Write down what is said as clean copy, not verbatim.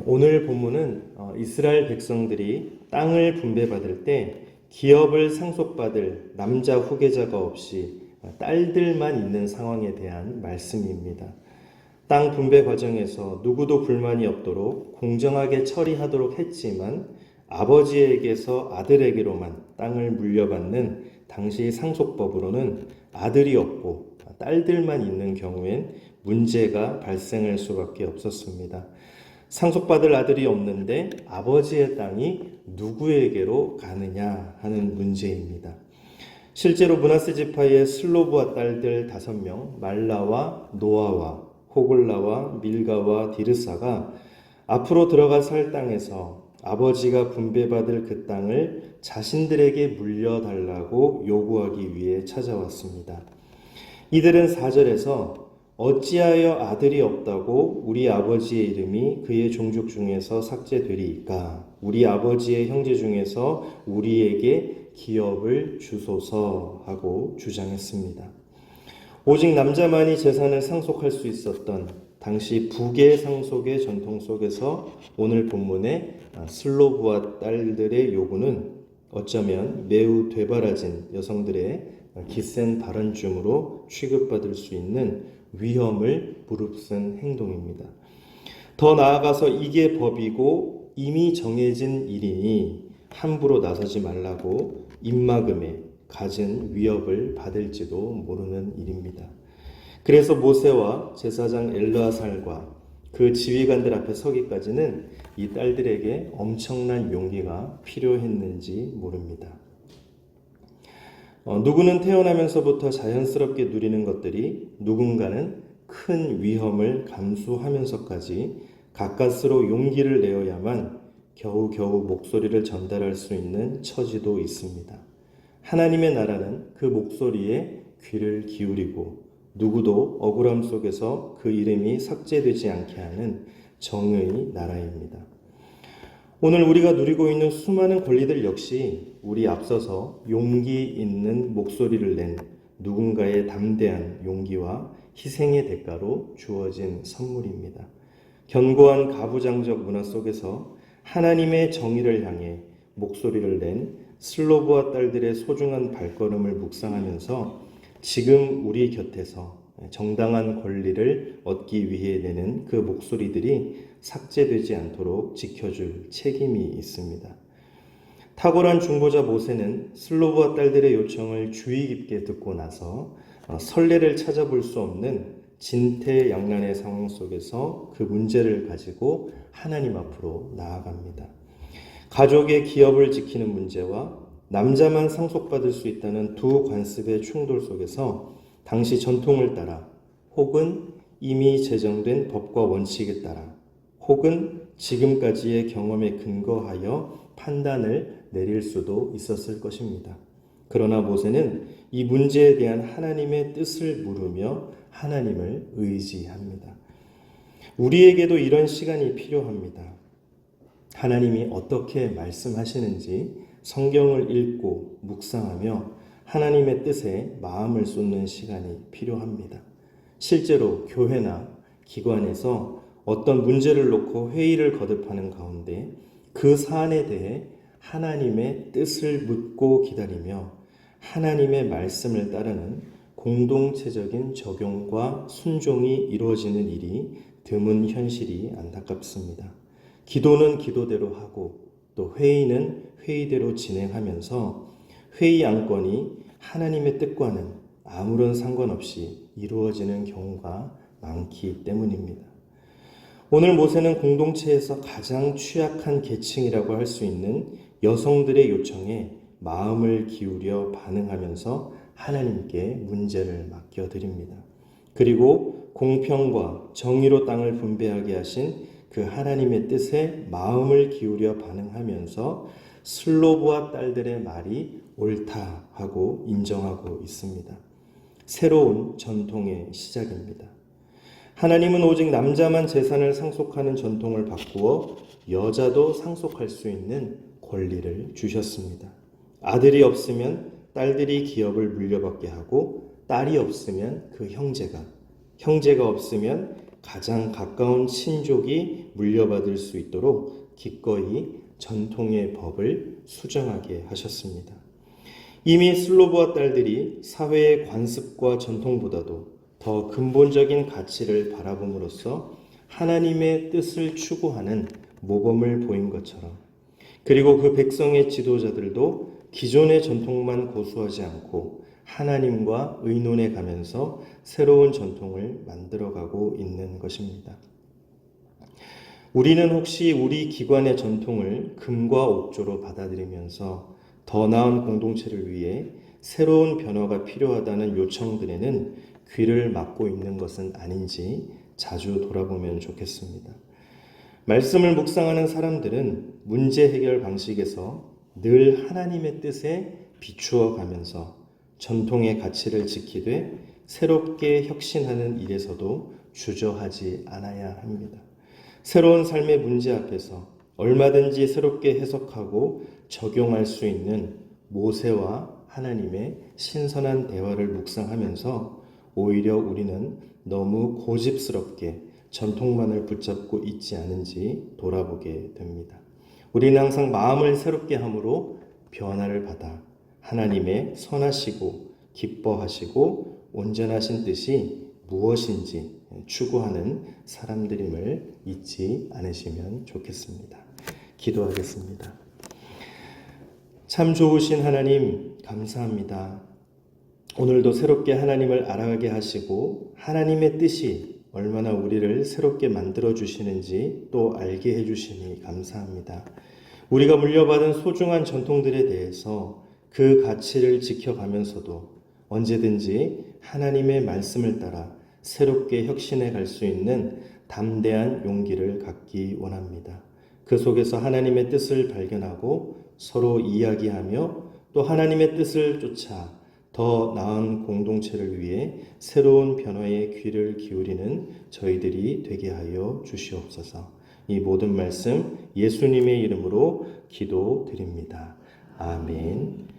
오늘 본문은 이스라엘 백성들이 땅을 분배받을 때 기업을 상속받을 남자 후계자가 없이 딸들만 있는 상황에 대한 말씀입니다. 땅 분배 과정에서 누구도 불만이 없도록 공정하게 처리하도록 했지만 아버지에게서 아들에게로만 땅을 물려받는 당시 상속법으로는 아들이 없고 딸들만 있는 경우엔 문제가 발생할 수밖에 없었습니다. 상속받을 아들이 없는데 아버지의 땅이 누구에게로 가느냐 하는 문제입니다. 실제로 므낫세 지파의 슬로브와 딸들 5명 말라와 노아와 호글라와 밀가와 디르사가 앞으로 들어가 살 땅에서 아버지가 분배받을 그 땅을 자신들에게 물려달라고 요구하기 위해 찾아왔습니다. 이들은 4절에서 어찌하여 아들이 없다고 우리 아버지의 이름이 그의 종족 중에서 삭제되리이까? 우리 아버지의 형제 중에서 우리에게 기업을 주소서 하고 주장했습니다. 오직 남자만이 재산을 상속할 수 있었던 당시 부계 상속의 전통 속에서 오늘 본문의 슬로브와 딸들의 요구는 어쩌면 매우 되바라진 여성들의 기센 발언쯤으로 취급받을 수 있는 위험을 무릅쓴 행동입니다. 더 나아가서 이게 법이고 이미 정해진 일이니 함부로 나서지 말라고 입막음에 갖은 위협을 받을지도 모르는 일입니다. 그래서 모세와 제사장 엘르아살과 그 지휘관들 앞에 서기까지는 이 딸들에게 엄청난 용기가 필요했는지 모릅니다. 누구는 태어나면서부터 자연스럽게 누리는 것들이 누군가는 큰 위험을 감수하면서까지 가까스로 용기를 내어야만 겨우겨우 목소리를 전달할 수 있는 처지도 있습니다. 하나님의 나라는 그 목소리에 귀를 기울이고 누구도 억울함 속에서 그 이름이 삭제되지 않게 하는 정의의 나라입니다. 오늘 우리가 누리고 있는 수많은 권리들 역시 우리 앞서서 용기 있는 목소리를 낸 누군가의 담대한 용기와 희생의 대가로 주어진 선물입니다. 견고한 가부장적 문화 속에서 하나님의 정의를 향해 목소리를 낸 슬로브와 딸들의 소중한 발걸음을 묵상하면서 지금 우리 곁에서 정당한 권리를 얻기 위해 내는 그 목소리들이 삭제되지 않도록 지켜줄 책임이 있습니다. 탁월한 중보자 모세는 슬로브와 딸들의 요청을 주의 깊게 듣고 나서 선례를 찾아볼 수 없는 진퇴양난의 상황 속에서 그 문제를 가지고 하나님 앞으로 나아갑니다. 가족의 기업을 지키는 문제와 남자만 상속받을 수 있다는 두 관습의 충돌 속에서 당시 전통을 따라 혹은 이미 제정된 법과 원칙에 따라 혹은 지금까지의 경험에 근거하여 판단을 내릴 수도 있었을 것입니다. 그러나 모세는 이 문제에 대한 하나님의 뜻을 물으며 하나님을 의지합니다. 우리에게도 이런 시간이 필요합니다. 하나님이 어떻게 말씀하시는지 성경을 읽고 묵상하며 하나님의 뜻에 마음을 쏟는 시간이 필요합니다. 실제로 교회나 기관에서 어떤 문제를 놓고 회의를 거듭하는 가운데 그 사안에 대해 하나님의 뜻을 묻고 기다리며 하나님의 말씀을 따르는 공동체적인 적용과 순종이 이루어지는 일이 드문 현실이 안타깝습니다. 기도는 기도대로 하고 또 회의는 회의대로 진행하면서 회의 안건이 하나님의 뜻과는 아무런 상관없이 이루어지는 경우가 많기 때문입니다. 오늘 모세는 공동체에서 가장 취약한 계층이라고 할 수 있는 여성들의 요청에 마음을 기울여 반응하면서 하나님께 문제를 맡겨드립니다. 그리고 공평과 정의로 땅을 분배하게 하신 그 하나님의 뜻에 마음을 기울여 반응하면서 슬로브와 딸들의 말이 옳다 하고 인정하고 있습니다. 새로운 전통의 시작입니다. 하나님은 오직 남자만 재산을 상속하는 전통을 바꾸어 여자도 상속할 수 있는 권리를 주셨습니다. 아들이 없으면 딸들이 기업을 물려받게 하고 딸이 없으면 그 형제가 없으면 가장 가까운 친족이 물려받을 수 있도록 기꺼이 전통의 법을 수정하게 하셨습니다. 이미 슬로보아 딸들이 사회의 관습과 전통보다도 더 근본적인 가치를 바라봄으로써 하나님의 뜻을 추구하는 모범을 보인 것처럼, 그리고 그 백성의 지도자들도 기존의 전통만 고수하지 않고 하나님과 의논해 가면서 새로운 전통을 만들어가고 있는 것입니다. 우리는 혹시 우리 기관의 전통을 금과 옥조로 받아들이면서 더 나은 공동체를 위해 새로운 변화가 필요하다는 요청들에는 귀를 막고 있는 것은 아닌지 자주 돌아보면 좋겠습니다. 말씀을 묵상하는 사람들은 문제 해결 방식에서 늘 하나님의 뜻에 비추어 가면서 전통의 가치를 지키되 새롭게 혁신하는 일에서도 주저하지 않아야 합니다. 새로운 삶의 문제 앞에서 얼마든지 새롭게 해석하고 적용할 수 있는 모세와 하나님의 신선한 대화를 묵상하면서 오히려 우리는 너무 고집스럽게 전통만을 붙잡고 있지 않은지 돌아보게 됩니다. 우리는 항상 마음을 새롭게 함으로 변화를 받아 하나님의 선하시고 기뻐하시고 온전하신 뜻이 무엇인지 추구하는 사람들임을 잊지 않으시면 좋겠습니다. 기도하겠습니다. 참 좋으신 하나님, 감사합니다. 오늘도 새롭게 하나님을 알아가게 하시고 하나님의 뜻이 얼마나 우리를 새롭게 만들어 주시는지 또 알게 해 주시니 감사합니다. 우리가 물려받은 소중한 전통들에 대해서 그 가치를 지켜가면서도 언제든지 하나님의 말씀을 따라 새롭게 혁신해 갈 수 있는 담대한 용기를 갖기 원합니다. 그 속에서 하나님의 뜻을 발견하고 서로 이야기하며 또 하나님의 뜻을 쫓아 더 나은 공동체를 위해 새로운 변화에 귀를 기울이는 저희들이 되게 하여 주시옵소서. 이 모든 말씀 예수님의 이름으로 기도드립니다. 아멘.